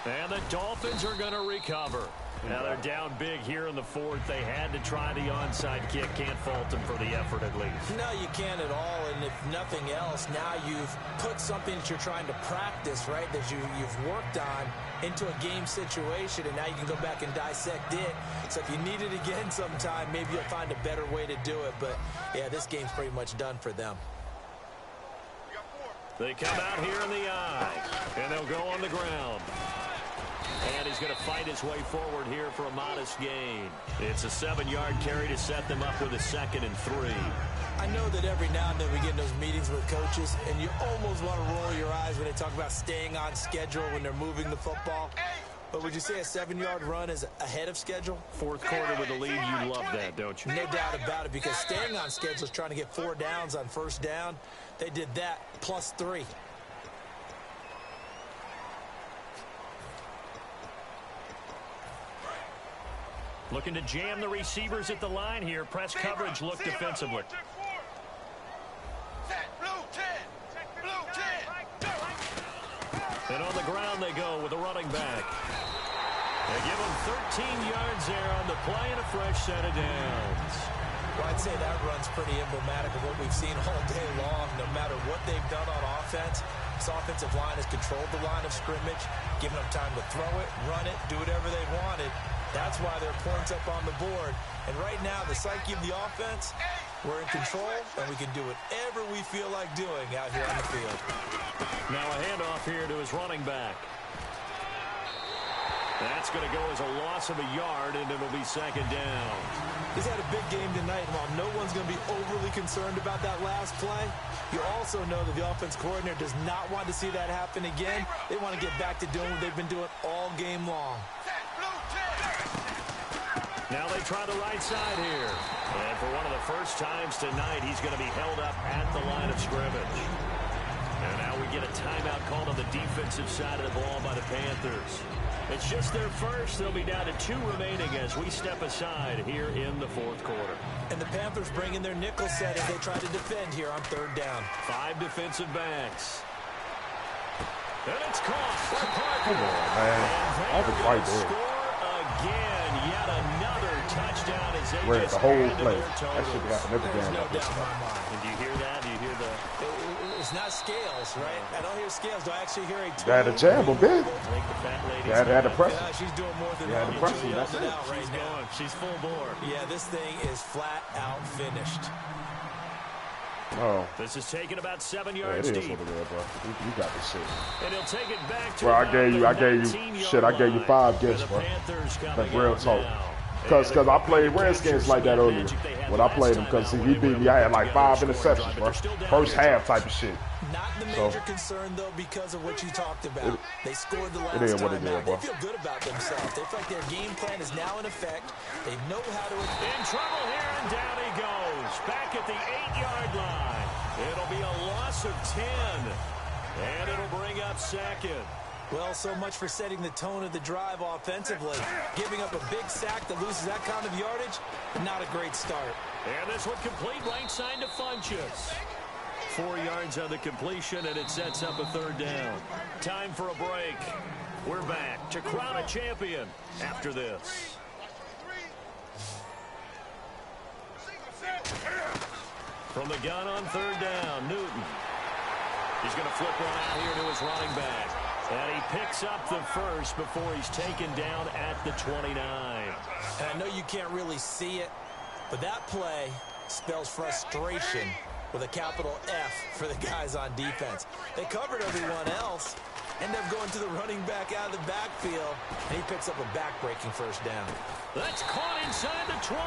And the Dolphins are going to recover. Now they're down big here in the 4th. They had to try the onside kick. Can't fault them for the effort at least. No, you can't at all. And if nothing else, now you've put something that you're trying to practice, right, that you've worked on into a game situation, and now you can go back and dissect it. So if you need it again sometime, maybe you'll find a better way to do it. But, yeah, this game's pretty much done for them. They come out here in the eye, and they'll go on the ground. And he's going to fight his way forward here for a modest gain. It's a 7-yard carry to set them up with a 2nd and 3. I know that every now and then we get in those meetings with coaches, and you almost want to roll your eyes when they talk about staying on schedule when they're moving the football. But would you say a 7-yard run is ahead of schedule? 4th quarter with a lead, you love that, don't you? No doubt about it, because staying on schedule is trying to get 4 downs on 1st down. They did that plus 3. Looking to jam the receivers at the line here. Press coverage look defensively. And on the ground they go with a running back. They give him 13 yards there on the play and a fresh set of downs. Well, I'd say that run's pretty emblematic of what we've seen all day long. No matter what they've done on offense, this offensive line has controlled the line of scrimmage, given them time to throw it, run it, do whatever they wanted. That's why they're points up on the board. And right now, the psyche of the offense, we're in control, and we can do whatever we feel like doing out here on the field. Now a handoff here to his running back. That's going to go as a loss of a yard, and it'll be 2nd down. He's had a big game tonight, and while no one's going to be overly concerned about that last play, you also know that the offense coordinator does not want to see that happen again. They want to get back to doing what they've been doing all game long. Now they try the right side here. And for one of the first times tonight, he's going to be held up at the line of scrimmage. And now we get a timeout called on the defensive side of the ball by the Panthers. It's just their first. They'll be down to 2 remaining as we step aside here in the 4th quarter. And the Panthers bring in their nickel set as they try to defend here on 3rd down. 5 defensive backs. And it's caught. Come on, man. I was right there. Score again. Yet another touchdown as they Where just the whole add to play. their That should totals. happen every There's game no like this. doubt in my mind. And do you hear that? Do you hear the... It's not scales, right? I don't hear scales. Do I actually hear a tone? Got to jam a bit. I think the fat lady's You had to press Yeah, him. she's doing more than You had to that. press him. She's That's yelling it. out right She's now. going. She's full bore. Yeah, this thing is flat out finished. Oh, This is taken about 7 yeah, yards it is deep. what it is, bro. You got this shit. And he'll take it back to Bro, I about gave you the shit. I gave you 19-yard 5 line. gifts, And bro. the Panthers coming Like real out talk. now. Because I played Redskins like that earlier. When I played him, because he beat me, I had like 5 interceptions, bro. First half type of shit. Not the major concern, though, because of what you talked about. They scored the last time out. They feel good about themselves. They feel like their game plan is now in effect. They know how to... In trouble here, and down he goes. Back at the 8-yard line. It'll be a loss of 10. And it'll bring up second. Well, so much for setting the tone of the drive offensively. Giving up a big sack that loses that kind of yardage, not a great start. And this one complete, right side to Funchess. 4 yards on the completion, and it sets up a 3rd down. Time for a break. We're back to crown a champion after this. From the gun on 3rd down, Newton. He's going to flip one out here to his running back. And he picks up the first before he's taken down at the 29. And I know you can't really see it, but that play spells frustration with a capital F for the guys on defense. They covered everyone else, end up going to the running back out of the backfield, and he picks up a back-breaking 1st down. That's caught inside the 20.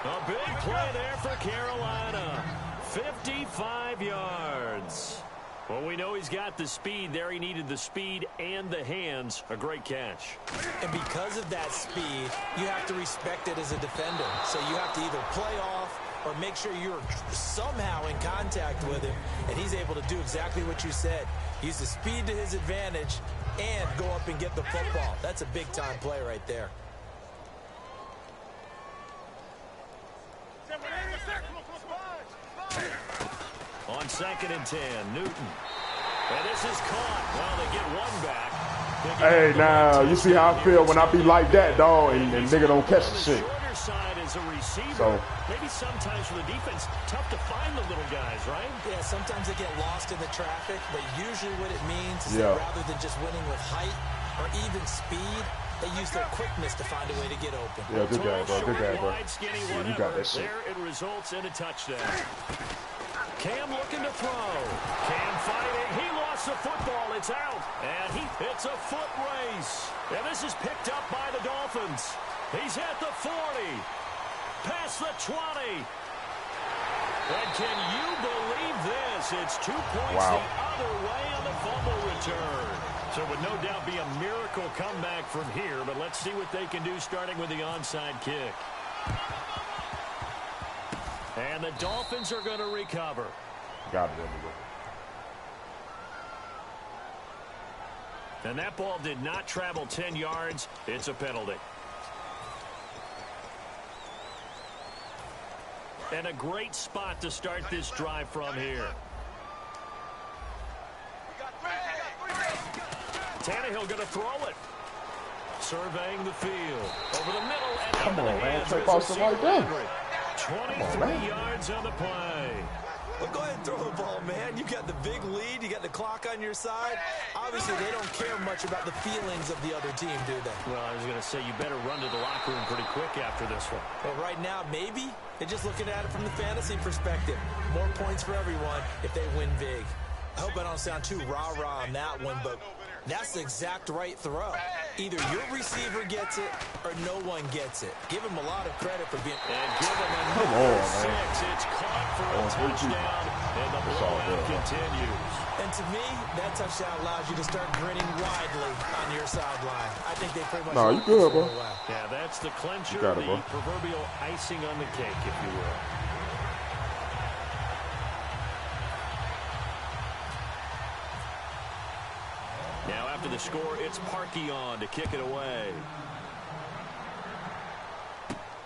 A big play there for Carolina. 55 yards. Well, we know he's got the speed there. He needed the speed and the hands. A great catch. And because of that speed, you have to respect it as a defender. So you have to either play off or make sure you're somehow in contact with him. And he's able to do exactly what you said. Use the speed to his advantage and go up and get the football. That's a big-time play right there. On 2nd and 10, Newton. And this is caught. Well, they get one back. Hey, now, you see how I feel when I be like that, dog, and nigga don't catch the shit. Shorter side is a receiver. So, maybe sometimes for the defense, tough to find the little guys, right? Yeah, sometimes they get lost in the traffic, but usually what it means is that rather than just winning with height or even speed, they use their quickness to find a way to get open. Yeah, good guy, bro. Good guy, bro. Yeah, you got that shit. There it results in a touchdown. Cam looking to throw. Cam fighting. He lost the football. It's out. And it's a foot race. And this is picked up by the Dolphins. He's at the 40. Past the 20. And can you believe this? It's 2 points the other way on the fumble return. So it would no doubt be a miracle comeback from here, but let's see what they can do starting with the onside kick. And the Dolphins are going to recover. Got it anyway. And that ball did not travel 10 yards. It's a penalty. And a great spot to start this drive from here. Tannehill going to throw it. Surveying the field. Over the middle. And come on, man. Take Boston right there. 23 yards on the play. Well, go ahead and throw the ball, man. You got the big lead. You got the clock on your side. Obviously, they don't care much about the feelings of the other team, do they? Well, I was going to say you better run to the locker room pretty quick after this one. Well, right now, maybe. They're just looking at it from the fantasy perspective. More points for everyone if they win big. I hope I don't sound too rah-rah on that one, but that's the exact right throw. Either your receiver gets it or no one gets it. Give him a lot of credit for being... And give him a 6. It's caught for a touchdown, and the blowout continues. And to me, that touchdown allows you to start grinning widely on your sideline. I think they pretty much... No, you good, bro. Yeah, that's the clincher, the proverbial icing on the cake, if you will. Now after the score, it's Parkey on to kick it away.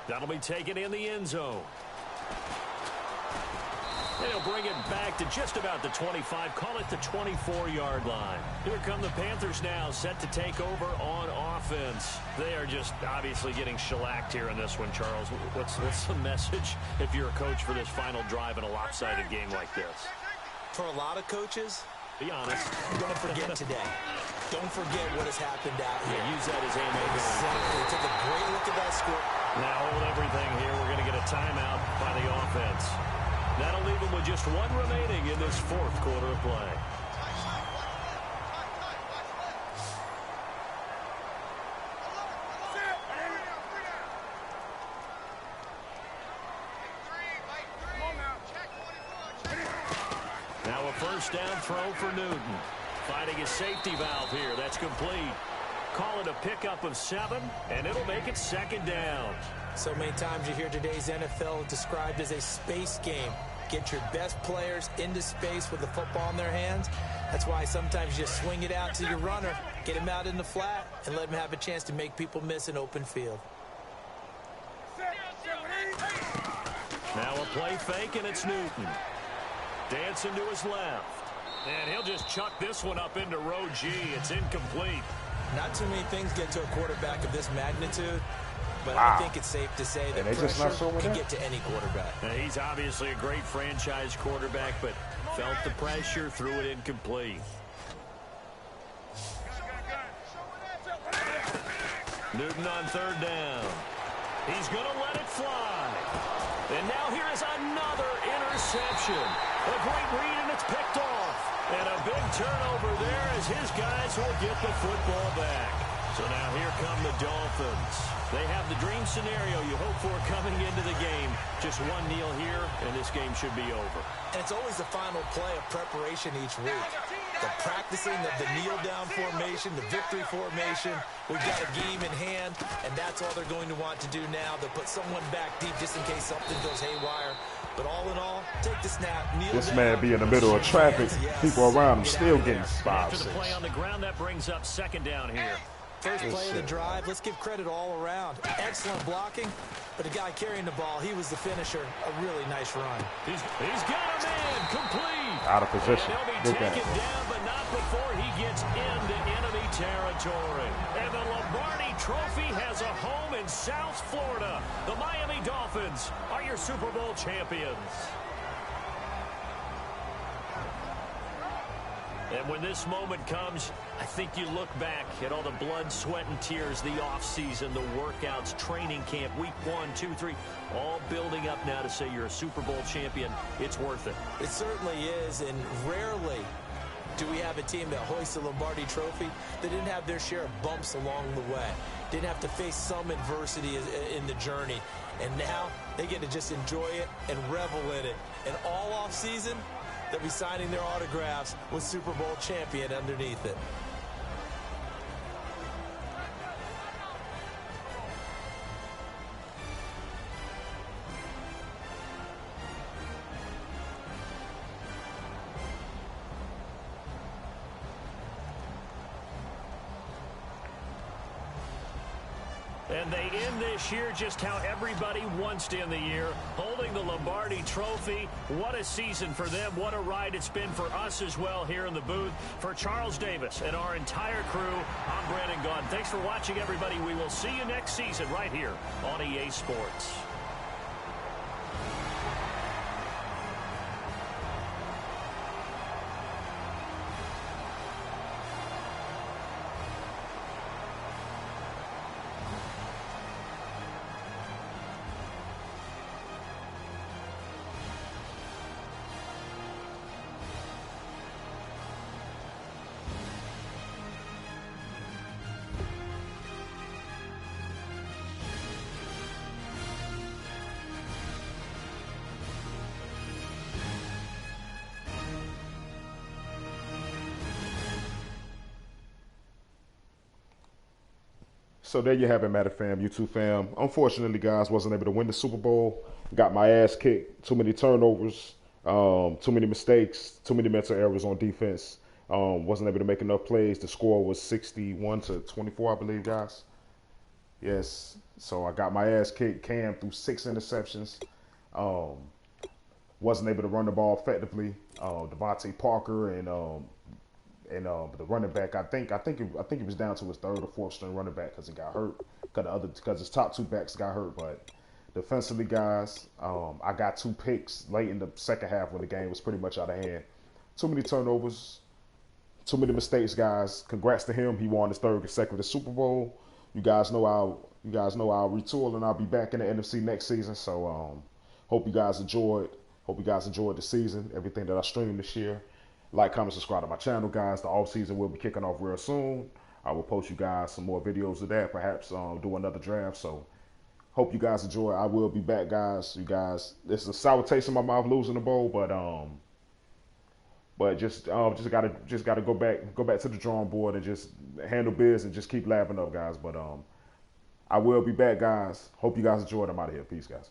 That'll be taken in the end zone. And he'll bring it back to just about the 25, call it the 24-yard line. Here come the Panthers now, set to take over on offense. They are just obviously getting shellacked here in this one, Charles. What's the message if you're a coach for this final drive in a lopsided game like this? For a lot of coaches, be honest, don't forget today. Don't forget what has happened out here. Yeah, use that as ammo. Exactly. Take a great look at that score. Now hold everything here. We're going to get a timeout by the offense. That'll leave them with just one remaining in this fourth quarter of play. first down throw for Newton. Finding his safety valve here. That's complete. Call it a pickup of 7, and it'll make it 2nd down. So many times you hear today's NFL described as a space game. Get your best players into space with the football in their hands. That's why sometimes you just swing it out to your runner, get him out in the flat, and let him have a chance to make people miss an open field. Now a play fake, and it's Newton. Dancing to his left. And he'll just chuck this one up into row G. It's incomplete. Not too many things get to a quarterback of this magnitude, but I think it's safe to say that pressure can get to any quarterback. Now, he's obviously a great franchise quarterback, but felt the pressure, threw it incomplete. Newton on 3rd down. He's going to let it fly. And now here is another interception. A great read, and it's picked off. And a big turnover there as his guys will get the football back. So now here come the Dolphins. They have the dream scenario you hope for coming into the game. Just one kneel here, and this game should be over. And it's always the final play of preparation each week. The practicing of the kneel-down formation, the victory formation. We've got a game in hand, and that's all they're going to want to do now. They'll put someone back deep just in case something goes haywire. But all in all, take the snap, kneel This down. man be in the middle of traffic. People around him still getting After 5, the 6. play on the ground, that brings up 2nd down here. First play of the drive, let's give credit all around. Excellent blocking, but the guy carrying the ball, he was the finisher. A really nice run. He's got a man, complete. Out of position. And he'll be Look at taken it. down, but not before he gets into enemy territory. And the Lombardi Trophy has a home in South Florida. The Miami Dolphins are your Super Bowl champions. And when this moment comes, I think you look back at all the blood, sweat, and tears, the offseason, the workouts, training camp, week 1, 2, 3, all building up now to say you're a Super Bowl champion. It's worth it. It certainly is, and rarely do we have a team that hoists the Lombardi Trophy that didn't have their share of bumps along the way, didn't have to face some adversity in the journey, and now they get to just enjoy it and revel in it. And all offseason, they'll be signing their autographs with Super Bowl champion underneath it. And they end this year just how everybody wants to end the year, holding the Lombardi Trophy. What a season for them. What a ride it's been for us as well here in the booth. For Charles Davis and our entire crew, I'm Brandon Gaudin. Thanks for watching, everybody. We will see you next season right here on EA Sports. So there you have it, Madden fam, YouTube fam. Unfortunately, guys, wasn't able to win the Super Bowl. Got my ass kicked. Too many turnovers, too many mistakes, too many mental errors on defense. Wasn't able to make enough plays. The score was 61-24, I believe, guys. Yes. So I got my ass kicked. Cam threw 6 interceptions. Wasn't able to run the ball effectively. Devontae Parker and the running back, I think he was down to his 3rd or 4th string running back because he got hurt. Because his top 2 backs got hurt. But defensively, guys, I got 2 picks late in the second half when the game was pretty much out of hand. Too many turnovers, too many mistakes, guys. Congrats to him. He won his 3rd consecutive Super Bowl. You guys know I'll retool and I'll be back in the NFC next season. So hope you guys enjoyed. Hope you guys enjoyed the season. Everything that I streamed this year. Like, comment, subscribe to my channel, guys. The off season will be kicking off real soon. I will post you guys some more videos of that. Perhaps do another draft. So hope you guys enjoy. I will be back, guys. You guys, this is a sour taste in my mouth losing the bowl, but But just gotta go back to the drawing board and just handle biz and just keep laughing up, guys. But I will be back, guys. Hope you guys enjoyed. I'm out of here. Peace, guys.